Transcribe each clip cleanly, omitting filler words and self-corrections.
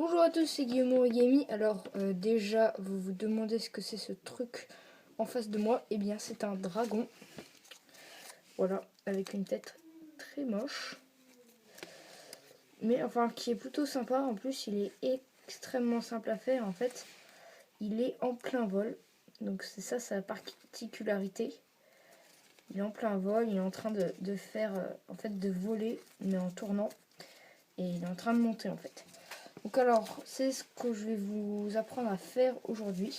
Bonjour à tous, c'est Guillaume Origami. Alors déjà, vous vous demandez ce que c'est ce truc en face de moi. Eh bien, c'est un dragon. Voilà, avec une tête très moche. Mais enfin, qui est plutôt sympa. En plus, il est extrêmement simple à faire. En fait, il est en plein vol. Donc c'est ça sa particularité. Il est en plein vol, il est en train de faire, en fait, de voler, mais en tournant. Et il est en train de monter, en fait. Donc alors, c'est ce que je vais vous apprendre à faire aujourd'hui.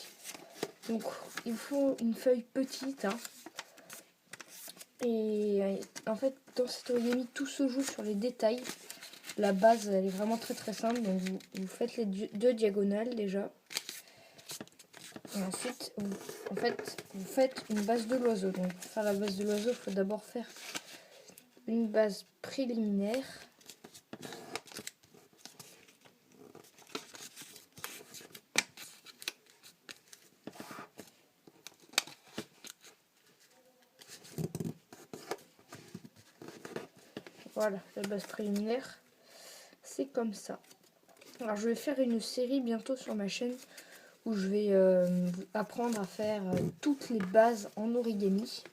Donc, il faut une feuille petite. Et en fait, dans cet origami, tout se joue sur les détails. La base, elle est vraiment très très simple. Donc, vous faites les deux diagonales déjà. Et ensuite, vous faites une base de l'oiseau. Donc, pour faire la base de l'oiseau, il faut d'abord faire une base préliminaire. Voilà, la base préliminaire, c'est comme ça. Alors, je vais faire une série bientôt sur ma chaîne où je vais apprendre à faire toutes les bases en origami.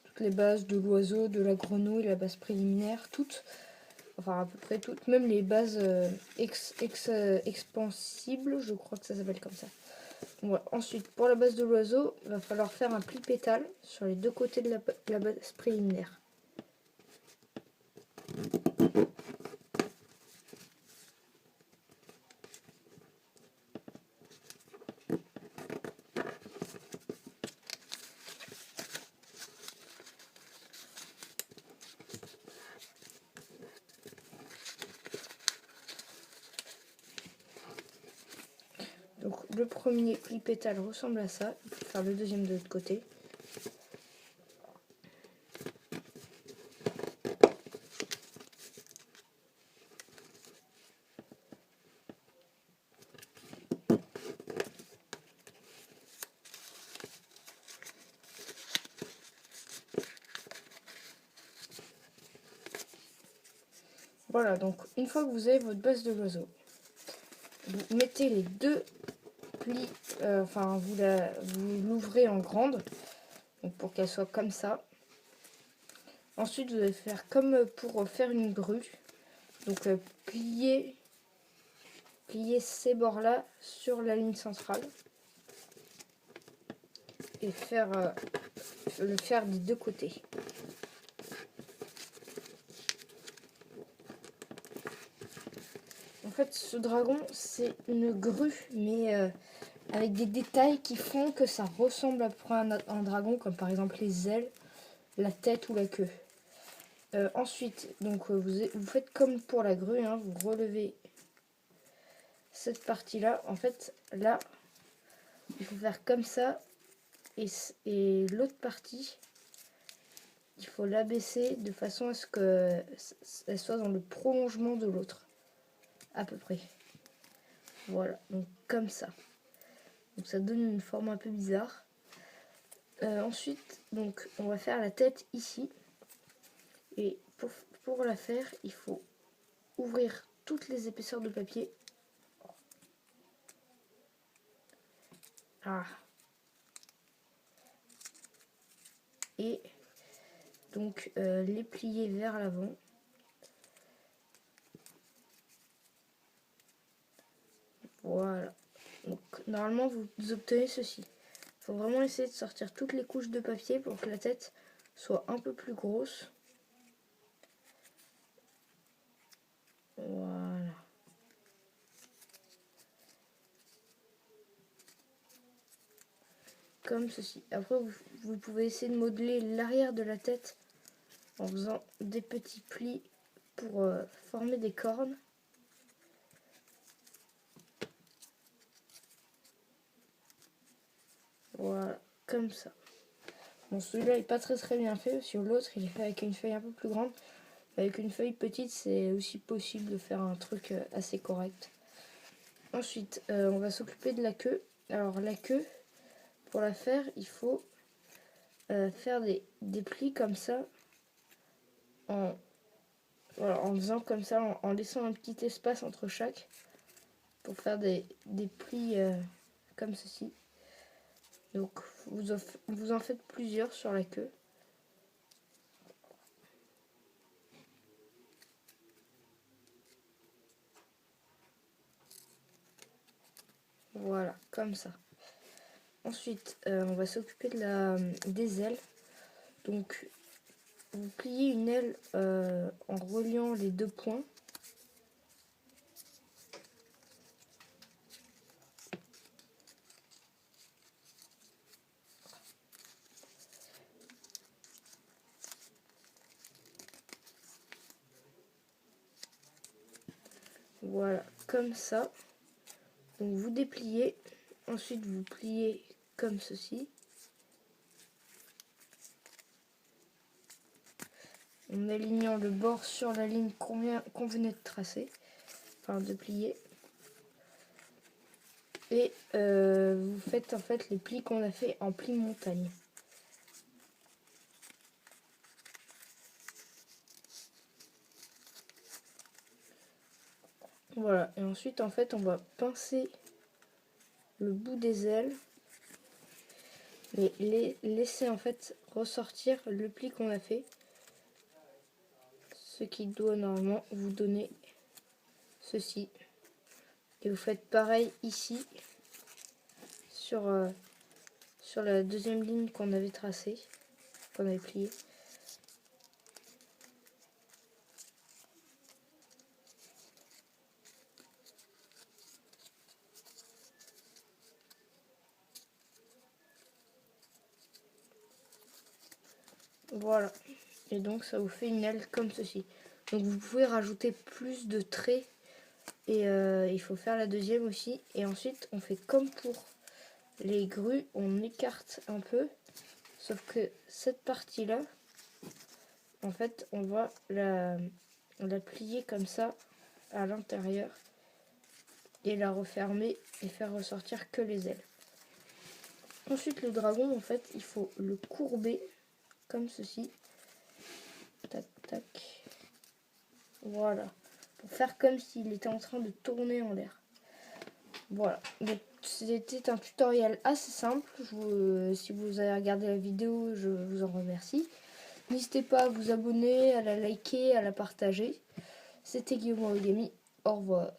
Toutes les bases de l'oiseau, de la grenouille, la base préliminaire, toutes. Enfin, à peu près toutes. Même les bases expansibles, je crois que ça s'appelle comme ça. Voilà. Ensuite, pour la base de l'oiseau, il va falloir faire un pli pétale sur les deux côtés de la base préliminaire. Donc le premier pli pétale ressemble à ça. Il faut faire le deuxième de l'autre côté. Voilà, donc une fois que vous avez votre base de l'oiseau, vous mettez les deux plis, vous l'ouvrez en grande, donc pour qu'elle soit comme ça. Ensuite, vous allez faire comme pour faire une grue. Donc, plier ces bords-là sur la ligne centrale. Et le faire des deux côtés. En fait, ce dragon, c'est une grue, mais avec des détails qui font que ça ressemble à un dragon, comme par exemple les ailes, la tête ou la queue. Ensuite, donc vous faites comme pour la grue, vous relevez cette partie-là. En fait, là, il faut faire comme ça, et l'autre partie, il faut l'abaisser de façon à ce qu'elle soit dans le prolongement de l'autre, à peu près. Voilà, donc comme ça. Donc ça donne une forme un peu bizarre. Ensuite, donc on va faire la tête ici. Et pour la faire, il faut ouvrir toutes les épaisseurs de papier. Et donc les plier vers l'avant. Voilà. Donc normalement vous obtenez ceci. Il faut vraiment essayer de sortir toutes les couches de papier pour que la tête soit un peu plus grosse. Voilà. Comme ceci. Après, vous pouvez essayer de modeler l'arrière de la tête en faisant des petits plis pour former des cornes. Voilà, comme ça. Bon, celui-là n'est pas très bien fait. Sur l'autre, il est fait avec une feuille un peu plus grande. Avec une feuille petite, c'est aussi possible de faire un truc assez correct. Ensuite, on va s'occuper de la queue. Alors, la queue, pour la faire, il faut faire des plis comme ça. En faisant comme ça, en laissant un petit espace entre chaque. pour faire des plis comme ceci. Donc vous en faites plusieurs sur la queue. Voilà, comme ça. Ensuite, on va s'occuper des ailes. Donc, vous pliez une aile en reliant les deux points. Voilà, comme ça. Donc, vous dépliez. Ensuite, vous pliez comme ceci. En alignant le bord sur la ligne qu'on venait de tracer. Enfin, de plier. Et vous faites en fait les plis qu'on a fait en plis montagne. Voilà, et ensuite en fait on va pincer le bout des ailes et laisser en fait ressortir le pli qu'on a fait, ce qui doit normalement vous donner ceci. Et vous faites pareil ici sur la deuxième ligne qu'on avait tracée, qu'on avait pliée. Voilà, et donc ça vous fait une aile comme ceci. Donc vous pouvez rajouter plus de traits et il faut faire la deuxième aussi. Et ensuite on fait comme pour les grues, on écarte un peu, sauf que cette partie là, en fait on va la plier comme ça à l'intérieur et la refermer et faire ressortir que les ailes. Ensuite le dragon, en fait il faut le courber comme ceci, tac tac, voilà, pour faire comme s'il était en train de tourner en l'air. Voilà, donc c'était un tutoriel assez simple. Si vous avez regardé la vidéo, je vous en remercie. N'hésitez pas à vous abonner, à la liker, à la partager. C'était Guillaume Origami, au revoir.